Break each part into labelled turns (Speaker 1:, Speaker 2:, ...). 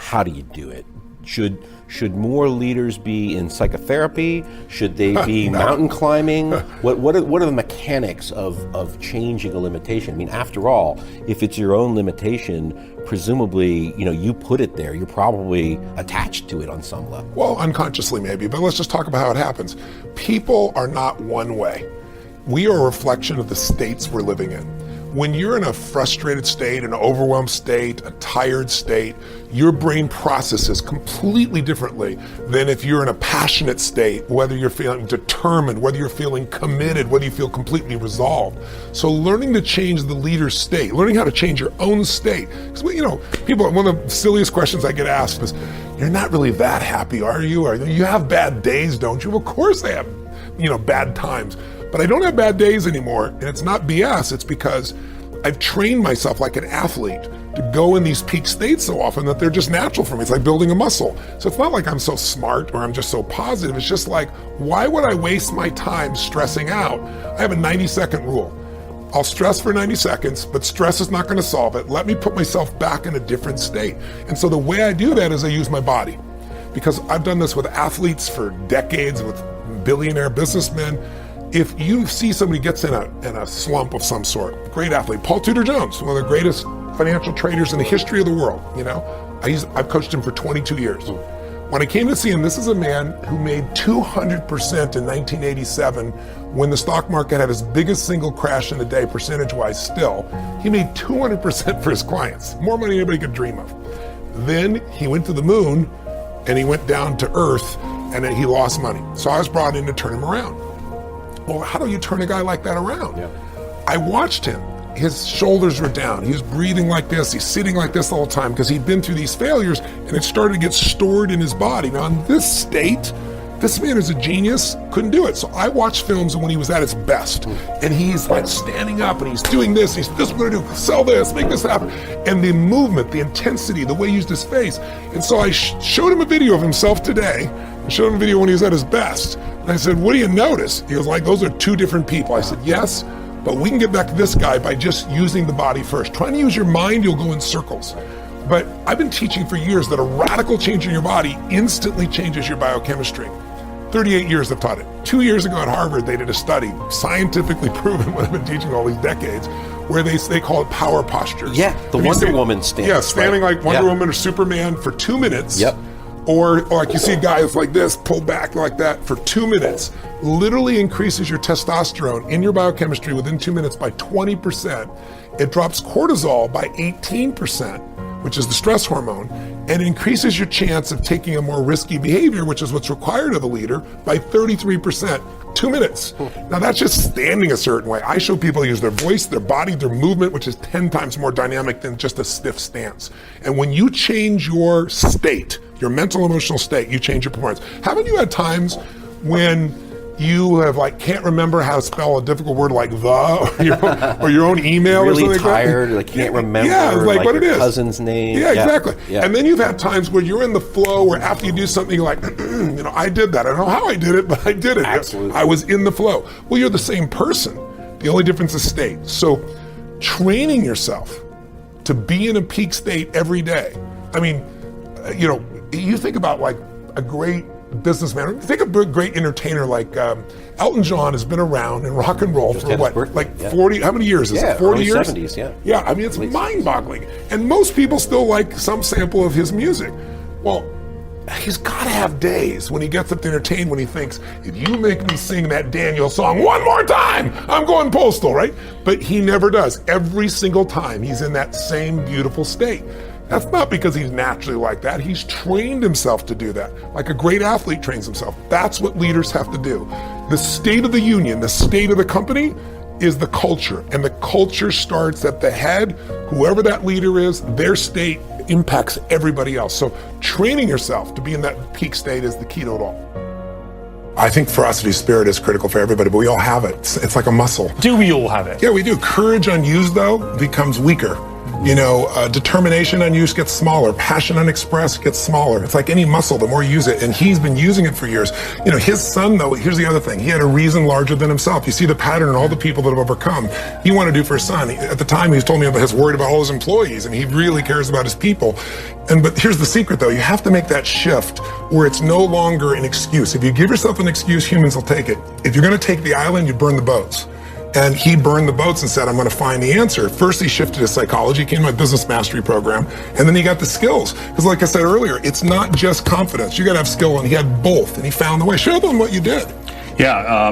Speaker 1: how do you do it? Should more leaders be in psychotherapy? Should they be mountain climbing? What are the mechanics of changing a limitation? I mean, after all, if it's your own limitation, presumably, you put it there. You're probably attached to it on some level.
Speaker 2: Well, unconsciously maybe, but let's just talk about how it happens. People are not one way. We are a reflection of the states we're living in. When you're in a frustrated state, an overwhelmed state, a tired state, your brain processes completely differently than if you're in a passionate state, whether you're feeling determined, whether you're feeling committed, whether you feel completely resolved. So learning to change the leader's state, learning how to change your own state. Because, people, one of the silliest questions I get asked is, you're not really that happy, are you? You have bad days, don't you? Of course they have, bad times. But I don't have bad days anymore, and it's not BS, it's because I've trained myself like an athlete to go in these peak states so often that they're just natural for me. It's like building a muscle. So it's not like I'm so smart or I'm just so positive. It's just like, why would I waste my time stressing out? I have a 90-second rule. I'll stress for 90 seconds, but stress is not going to solve it. Let me put myself back in a different state. And so the way I do that is I use my body. Because I've done this with athletes for decades, with billionaire businessmen. If you see somebody gets in a slump of some sort, great athlete, Paul Tudor Jones, one of the greatest financial traders in the history of the world, I've coached him for 22 years. When I came to see him, this is a man who made 200% in 1987 when the stock market had its biggest single crash in a day, percentage-wise still. He made 200% for his clients, more money than anybody could dream of. Then he went to the moon and he went down to earth and then he lost money. So I was brought in to turn him around. Well, how do you turn a guy like that around? Yeah. I watched him. His shoulders were down. He was breathing like this. He's sitting like this the whole time because he'd been through these failures and it started to get stored in his body. Now in this state, this man is a genius, couldn't do it. So I watched films when he was at his best and he's like standing up and he's doing this. He's, this is what I'm gonna do, sell this, make this happen. And the movement, the intensity, the way he used his face. And so I showed him a video of himself today and showed him a video when he was at his best. And I said, what do you notice? He was like, those are two different people. I said, yes, but we can get back to this guy by just using the body first. Trying to use your mind, you'll go in circles. But I've been teaching for years that a radical change in your body instantly changes your biochemistry. 38 years I've taught it. 2 years ago at Harvard, they did a study, scientifically proven what I've been teaching all these decades, where they call it power postures.
Speaker 1: Yeah, the Wonder Woman stance.
Speaker 2: Yeah, standing like Wonder Woman or Superman for 2 minutes.
Speaker 1: Yep.
Speaker 2: Or like you see a guy that's like this, pulled back like that for 2 minutes, literally increases your testosterone in your biochemistry within 2 minutes by 20%. It drops cortisol by 18%, which is the stress hormone, and increases your chance of taking a more risky behavior, which is what's required of a leader, by 33%. 2 minutes. Now that's just standing a certain way. I show people use their voice, their body, their movement, which is 10 times more dynamic than just a stiff stance. And when you change your state, your mental, emotional state, you change your performance. Haven't you had times when you have can't remember how to spell a difficult word like the, or your own email
Speaker 1: really
Speaker 2: or something
Speaker 1: tired,
Speaker 2: like that?
Speaker 1: Can't remember
Speaker 2: like what
Speaker 1: your
Speaker 2: it is.
Speaker 1: Cousin's name.
Speaker 2: Yeah, exactly.
Speaker 1: Yeah.
Speaker 2: And then you've had times where you're in the flow where after you do something, you're like, I did that. I don't know how I did it, but I did it.
Speaker 1: Absolutely.
Speaker 2: I was in the flow. Well, you're the same person. The only difference is state. So training yourself to be in a peak state every day. I mean, you think about like a great businessman. Think of a great entertainer like Elton John has been around in rock and roll for what, 40, how many years is it? 40 years?
Speaker 1: 70s, yeah.
Speaker 2: Yeah, I mean, it's mind-boggling. And most people still like some sample of his music. Well, he's got to have days when he gets up to entertain, when he thinks, if you make me sing that Daniel song one more time, I'm going postal, right? But he never does. Every single time he's in that same beautiful state. That's not because he's naturally like that. He's trained himself to do that. Like a great athlete trains himself. That's what leaders have to do. The state of the union, the state of the company is the culture. And the culture starts at the head. Whoever that leader is, their state impacts everybody else. So training yourself to be in that peak state is the key to it all. I think ferocity of spirit is critical for everybody, but we all have it. It's like a muscle.
Speaker 3: Do we all have it?
Speaker 2: Yeah, we do. Courage unused, though, becomes weaker. Determination unused gets smaller. Passion unexpressed gets smaller. It's like any muscle, the more you use it. And he's been using it for years. His son, though, here's the other thing. He had a reason larger than himself. You see the pattern in all the people that have overcome. He wanted to do for his son. At the time, he told me about his worried about all his employees, and he really cares about his people. But here's the secret, though. You have to make that shift where it's no longer an excuse. If you give yourself an excuse, humans will take it. If you're going to take the island, you burn the boats. And he burned the boats and said, I'm going to find the answer. First, he shifted his psychology, came to my business mastery program, and then he got the skills. Because like I said earlier, it's not just confidence. You got to have skill, and he had both, and he found the way. Show them what you did.
Speaker 3: Yeah,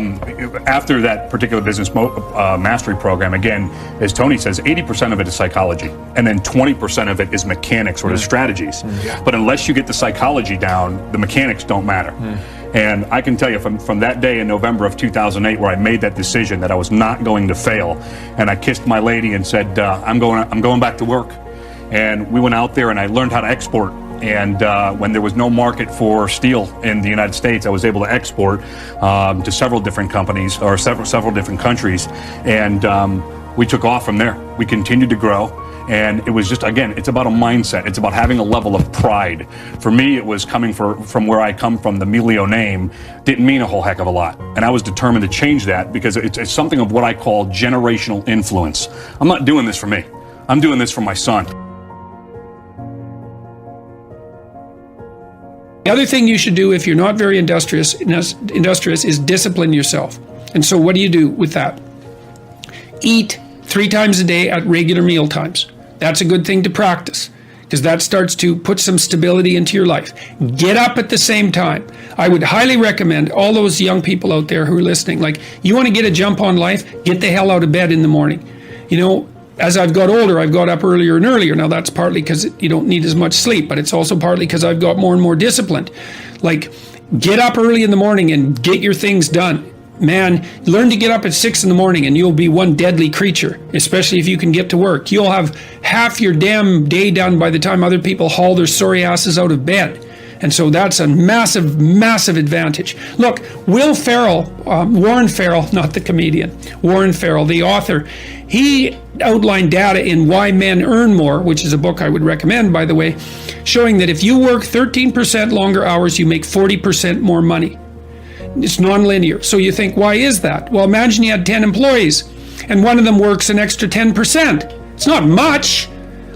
Speaker 3: after that particular business mastery program, again, as Tony says, 80% of it is psychology, and then 20% of it is mechanics or the strategies.
Speaker 2: Yeah.
Speaker 3: But unless you get the psychology down, the mechanics don't matter. And I can tell you from that day in November of 2008 where I made that decision that I was not going to fail, and I kissed my lady and said, I'm going back to work. And we went out there and I learned how to export. And when there was no market for steel in the United States, I was able to export to several different companies or several different countries. And we took off from there. We continued to grow. And it was just, again, it's about a mindset. It's about having a level of pride. For me, it was coming from where I come from. The Melio name didn't mean a whole heck of a lot. And I was determined to change that because it's something of what I call generational influence. I'm not doing this for me. I'm doing this for my son.
Speaker 4: The other thing you should do if you're not very industrious is discipline yourself. And so what do you do with that? Eat 3 times a day at regular meal times. That's a good thing to practice because that starts to put some stability into your life. Get up at the same time. I would highly recommend all those young people out there who are listening, like, you want to get a jump on life, get the hell out of bed in the morning. As I've got older, I've got up earlier and earlier. Now that's partly because you don't need as much sleep, but it's also partly because I've got more and more disciplined. Like, get up early in the morning and get your things done. Man, learn to get up at 6 in the morning and you'll be one deadly creature, especially if you can get to work. You'll have half your damn day done by the time other people haul their sorry asses out of bed. And so that's a massive, massive advantage. Look, Warren Farrell, not the comedian, Warren Farrell, the author, he outlined data in Why Men Earn More, which is a book I would recommend, by the way, showing that if you work 13% longer hours, you make 40% more money. It's nonlinear. So you think, why is that? Well, imagine you had 10 employees and one of them works an extra 10%. It's not much.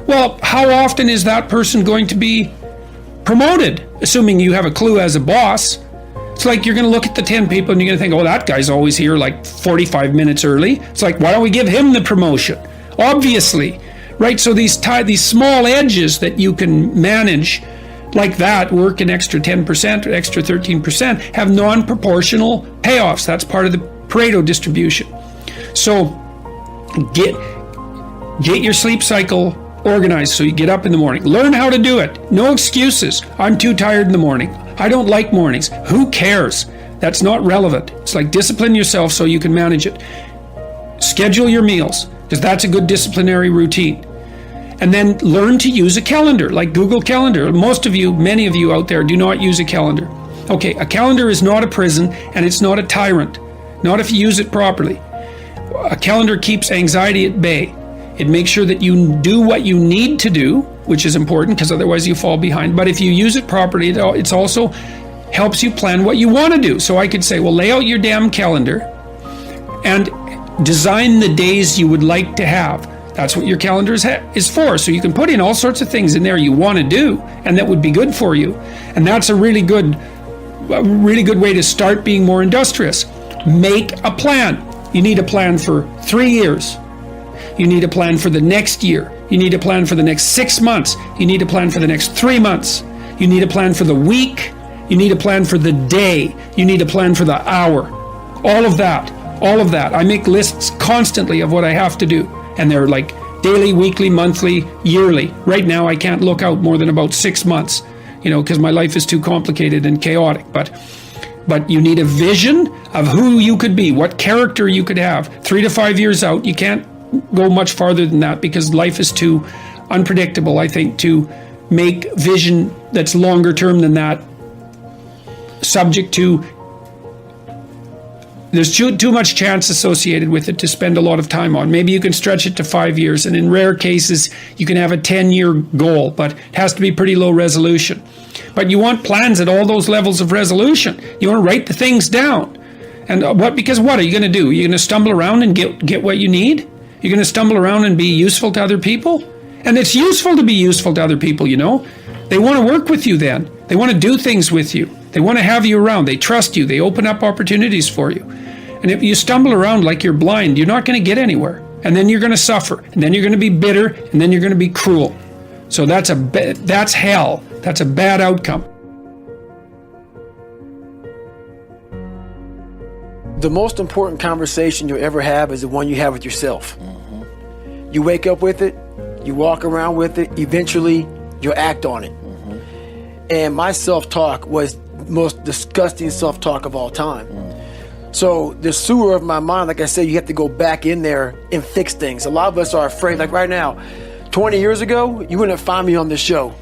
Speaker 4: Well, how often is that person going to be promoted, assuming you have a clue as a boss? It's like you're going to look at the 10 people and you're going to think, oh, that guy's always here like 45 minutes early. It's like, why don't we give him the promotion? Obviously, right? So these small edges that you can manage like that, work an extra 10% or extra 13%, have non-proportional payoffs. That's part of the Pareto distribution. So get your sleep cycle organized so you get up in the morning. Learn how to do it. No excuses. I'm too tired in the morning. I don't like mornings. Who cares? That's not relevant. It's like discipline yourself so you can manage it. Schedule your meals because that's a good disciplinary routine. And then learn to use a calendar, like Google Calendar. Many of you out there do not use a calendar. Okay, a calendar is not a prison and it's not a tyrant. Not if you use it properly. A calendar keeps anxiety at bay. It makes sure that you do what you need to do, which is important because otherwise you fall behind. But if you use it properly, it also helps you plan what you want to do. So I could say, well, lay out your damn calendar and design the days you would like to have. That's what your calendar is for. So you can put in all sorts of things in there you want to do and that would be good for you. And that's a really good way to start being more industrious. Make a plan. You need a plan for 3 years. You need a plan for the next year. You need a plan for the next 6 months. You need a plan for the next 3 months. You need a plan for the week. You need a plan for the day. You need a plan for the hour. All of that. I make lists constantly of what I have to do. And they're like daily, weekly, monthly, yearly. Right now, I can't look out more than about 6 months, because my life is too complicated and chaotic. But you need a vision of who you could be, what character you could have. 3 to 5 years out, you can't go much farther than that because life is too unpredictable, I think, to make vision that's longer term than that subject to there's too much chance associated with it to spend a lot of time on. Maybe you can stretch it to 5 years, and in rare cases, you can have a 10-year goal, but it has to be pretty low resolution. But you want plans at all those levels of resolution. You want to write the things down. And because what are you going to do? You're going to stumble around and get what you need? You're going to stumble around and be useful to other people? And it's useful to be useful to other people, you know. They want to work with you then. They want to do things with you. They want to have you around. They trust you. They open up opportunities for you. And if you stumble around like you're blind, you're not going to get anywhere. And then you're going to suffer. And then you're going to be bitter. And then you're going to be cruel. So that's hell. That's a bad outcome.
Speaker 5: The most important conversation you'll ever have is the one you have with yourself. You wake up with it, you walk around with it, eventually you'll act on it. And my self-talk was the most disgusting self-talk of all time. So the sewer of my mind, like I said, you have to go back in there and fix things. A lot of us are afraid, like right now, 20 years ago, you wouldn't find me on this show.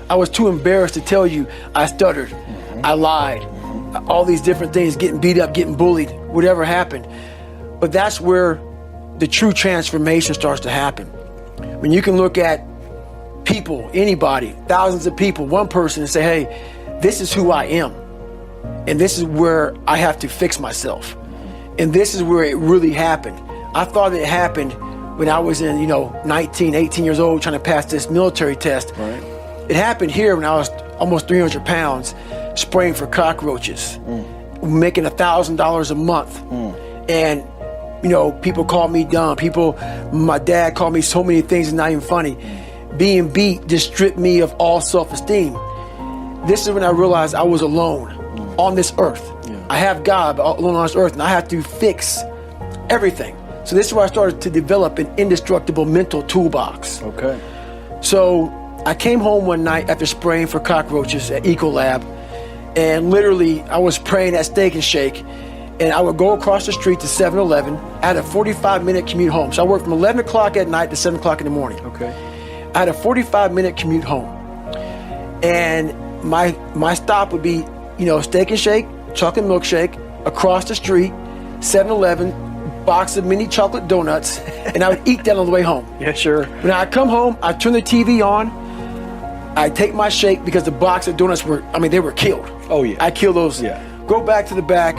Speaker 5: I was too embarrassed to tell you I stuttered, I lied, all these different things, getting beat up, getting bullied, whatever happened. But that's where the true transformation starts to happen. When you can look at people, anybody, thousands of people, one person, and say, hey, this is who I am. And this is where I have to fix myself. And this is where it really happened. I thought it happened when I was in, 19, 18 years old trying to pass this military test. Right. It happened here when I was almost 300 pounds, spraying for cockroaches, making $1,000 a month. And, people called me dumb. My dad called me so many things, it's not even funny. Being beat just stripped me of all self-esteem. This is when I realized I was alone on this earth. Yeah. I have God, but alone on this earth, and I have to fix everything. So this is where I started to develop an indestructible mental toolbox. Okay.
Speaker 2: So I came home one night after spraying for cockroaches at Ecolab, and literally I was praying at Steak and Shake, and I would go across the street to 7-Eleven. I had a 45-minute commute home. So I worked from 11 o'clock at night to 7 o'clock in the morning.
Speaker 5: Okay.
Speaker 2: I had a 45-minute commute home. And my stop would be, Steak and Shake, chocolate milkshake, across the street, 7-Eleven, box of mini chocolate donuts, and I would eat that on the way home.
Speaker 5: Yeah, sure.
Speaker 2: When I come home, I turn the TV on, I take my shake because the box of donuts they were killed.
Speaker 5: Oh, yeah.
Speaker 2: I kill those.
Speaker 5: Yeah.
Speaker 2: Go back to the back,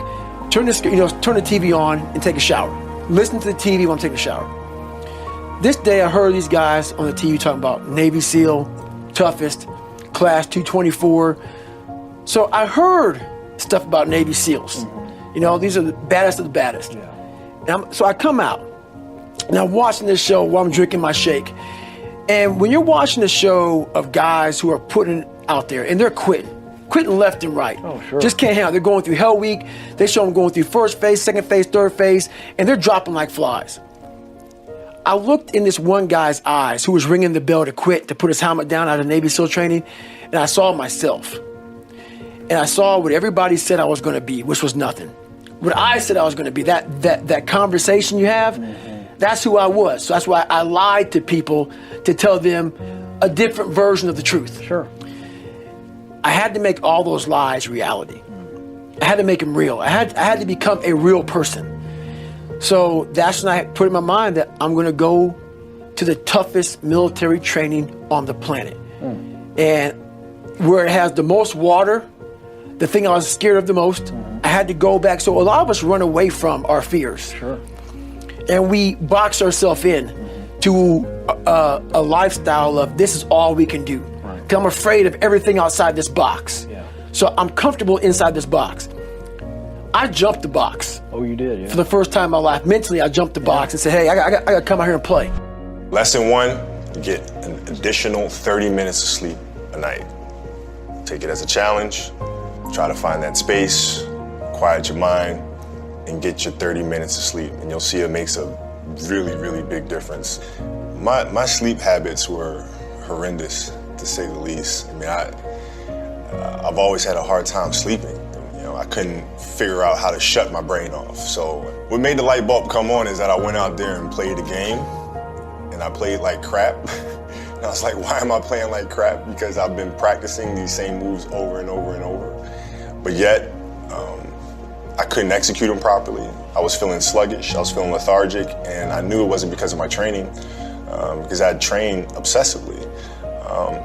Speaker 2: turn the TV on and take a shower. Listen to the TV while I'm taking a shower. This day I heard these guys on the TV talking about Navy SEAL, toughest, class 224. So I heard stuff about Navy SEALs. These are the baddest of the baddest. Yeah. So I come out, and I'm watching this show while I'm drinking my shake. And when you're watching a show of guys who are putting out there, and they're quitting left and right.
Speaker 5: Oh, sure.
Speaker 2: Just can't handle it. They're going through Hell Week. They show them going through first phase, second phase, third phase, and they're dropping like flies. I looked in this one guy's eyes who was ringing the bell to quit, to put his helmet down out of Navy SEAL training, and I saw myself. And I saw what everybody said I was going to be, which was nothing. What I said I was going to be, that conversation you have, that's who I was. So that's why I lied to people to tell them a different version of the truth.
Speaker 5: Sure.
Speaker 2: I had to make all those lies reality. I had to make them real. I had to become a real person. So that's when I put in my mind that I'm going to go to the toughest military training on the planet. And where it has the most water, the thing I was scared of the most, I had to go back. So a lot of us run away from our fears.
Speaker 5: Sure.
Speaker 2: And we box ourselves in to a lifestyle of this is all we can do. Right. 'Cause I'm afraid of everything outside this box. Yeah. So I'm comfortable inside this box. I jumped the box.
Speaker 5: Oh, you did, yeah.
Speaker 2: For the first time in my life. Mentally, I jumped the box and said, hey, I got to come out here and play.
Speaker 6: Lesson 1, you get an additional 30 minutes of sleep a night. Take it as a challenge. Try to find that space, quiet your mind, and get your 30 minutes of sleep. And you'll see it makes a really, really big difference. My sleep habits were horrendous, to say the least. I mean, I've always had a hard time sleeping. I couldn't figure out how to shut my brain off. So what made the light bulb come on is that I went out there and played a game, and I played like crap. And I was like, why am I playing like crap? Because I've been practicing these same moves over and over and over. But yet, I couldn't execute them properly. I was feeling sluggish, I was feeling lethargic, and I knew it wasn't because of my training, because I had trained obsessively.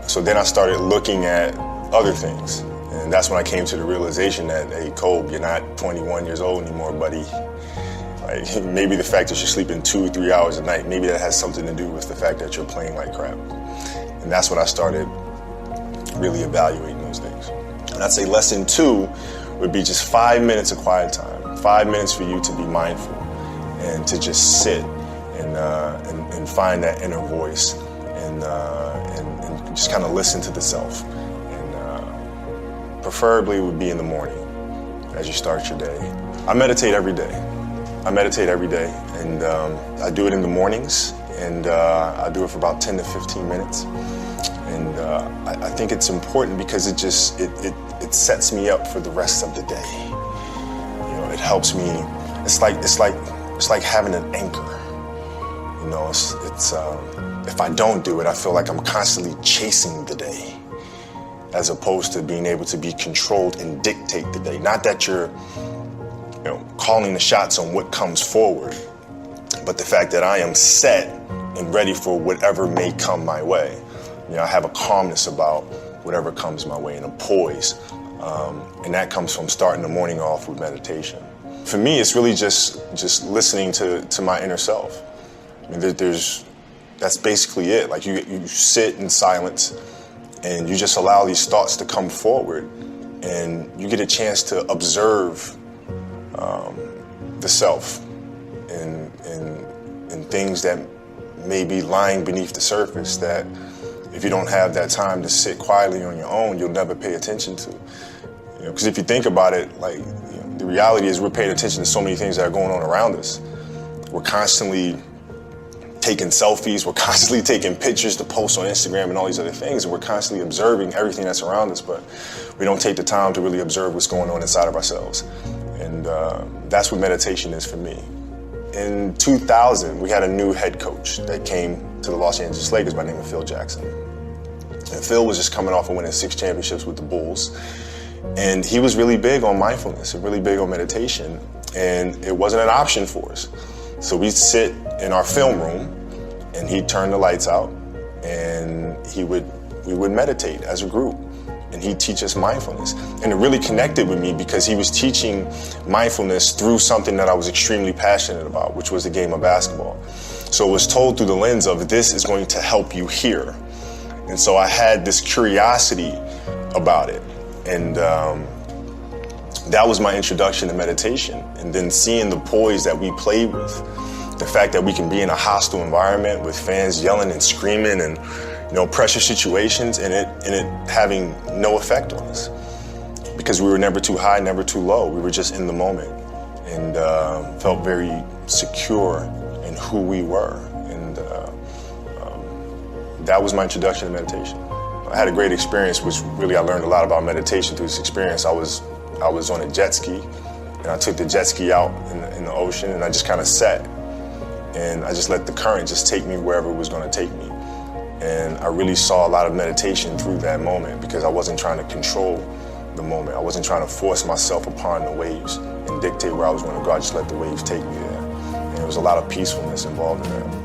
Speaker 6: So then I started looking at other things. And that's when I came to the realization that, hey, Kobe, you're not 21 years old anymore, buddy. Like, maybe the fact that you're sleeping 2 or 3 hours a night, maybe that has something to do with the fact that you're playing like crap. And that's when I started really evaluating those things. And I'd say lesson 2 would be just 5 minutes of quiet time. 5 minutes for you to be mindful and to just sit and find that inner voice and just kind of listen to the self. And preferably it would be in the morning as you start your day. I meditate every day. And I do it in the mornings, and I do it for about 10 to 15 minutes. And I think it's important because it sets me up for the rest of the day. You know, it helps me. It's like having an anchor. You know, it's if I don't do it, I feel like I'm constantly chasing the day, as opposed to being able to be controlled and dictate the day. Not that you're, you know, calling the shots on what comes forward, but the fact that I am set and ready for whatever may come my way. You know, I have a calmness about whatever comes my way and a poise, and that comes from starting the morning off with meditation. For me, it's really just listening to my inner self. I mean, that's basically it. Like you sit in silence and you just allow these thoughts to come forward, and you get a chance to observe the self and things that may be lying beneath the surface that if you don't have that time to sit quietly on your own, you'll never pay attention to. You know, because if you think about it, like, you know, the reality is we're paying attention to so many things that are going on around us. We're constantly taking selfies, we're constantly taking pictures to post on Instagram and all these other things, and we're constantly observing everything that's around us, but we don't take the time to really observe what's going on inside of ourselves. And that's what meditation is for me. In 2000, we had a new head coach that came to the Los Angeles Lakers by the name of Phil Jackson. And Phil was just coming off of winning 6 championships with the Bulls. And he was really big on mindfulness and really big on meditation. And it wasn't an option for us. So we'd sit in our film room and he'd turn the lights out and we would meditate as a group. And he'd teach us mindfulness. And it really connected with me because he was teaching mindfulness through something that I was extremely passionate about, which was the game of basketball. So it was told through the lens of, this is going to help you here. And so I had this curiosity about it. And that was my introduction to meditation. And then seeing the poise that we played with, the fact that we can be in a hostile environment with fans yelling and screaming and, you know, pressure situations, and it having no effect on us because we were never too high, never too low. We were just in the moment and felt very secure in who we were. And that was my introduction to meditation. I had a great experience, which really I learned a lot about meditation through this experience. I was on a jet ski, and I took the jet ski out in the ocean, and I just kind of sat, and I just let the current just take me wherever it was going to take me. And I really saw a lot of meditation through that moment because I wasn't trying to control the moment. I wasn't trying to force myself upon the waves and dictate where I was going to go. I just let the waves take me there. And there was a lot of peacefulness involved in that.